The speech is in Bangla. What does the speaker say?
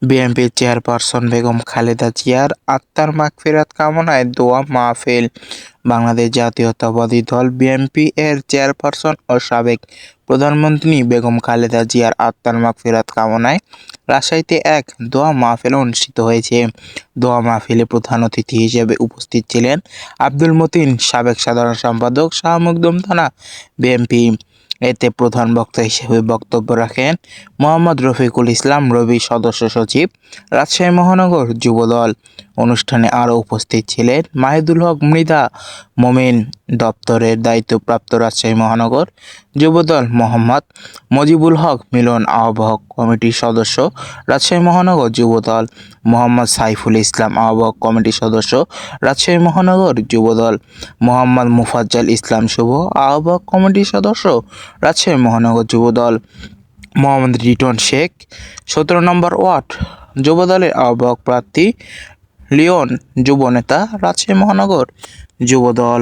বিএনপির চেয়ারপারসন বেগম খালেদা জিয়ার আত্মার মাগফিরাত কামনায় দোয়া মাহফিল। বাংলাদেশ জাতীয়তাবাদী দল বিএনপি এর চেয়ারপারসন ও সাবেক প্রধানমন্ত্রী বেগম খালেদা জিয়ার আত্মার মাগফিরাত কামনায় রাজশাহীতে এক দোয়া মাহফিল অনুষ্ঠিত হয়েছে। দোয়া মাহফিলে প্রধান অতিথি হিসেবে উপস্থিত ছিলেন আব্দুল মতিন, সাবেক সাধারণ সম্পাদক, শাহ মখদুম থানা বিএনপি। এতে প্রধান বক্তা হিসেবে বক্তব্য রাখেন মোহাম্মদ রফিকুল ইসলাম রবি, সদস্য সচিব, রাজশাহী মহানগর যুবদল। অনুষ্ঠানে আরও উপস্থিত ছিলেন মাহিদুল হক মৃধা, মোমিন, দপ্তরের দায়িত্বপ্রাপ্ত রাজশাহী মহানগর যুবদল, মোহাম্মদ মজিবুল হক মিলন, আহ্বায়ক কমিটির সদস্য, রাজশাহী মহানগর যুবদল, মোহাম্মদ সাইফুল ইসলাম, আহ্বায়ক কমিটির সদস্য, রাজশাহী মহানগর যুবদল, মোহাম্মদ মুফাজ্জল ইসলাম শুভ, আহ্বায়ক কমিটির সদস্য, রাজশাহী মহানগর যুবদল, মোহাম্মদ রিটন শেখ, 17 নম্বর ওয়ার্ড যুবদলের আহ্বায়ক প্রার্থী, লিওন যুবনেতা, রাজশাহী মহানগর যুবদল।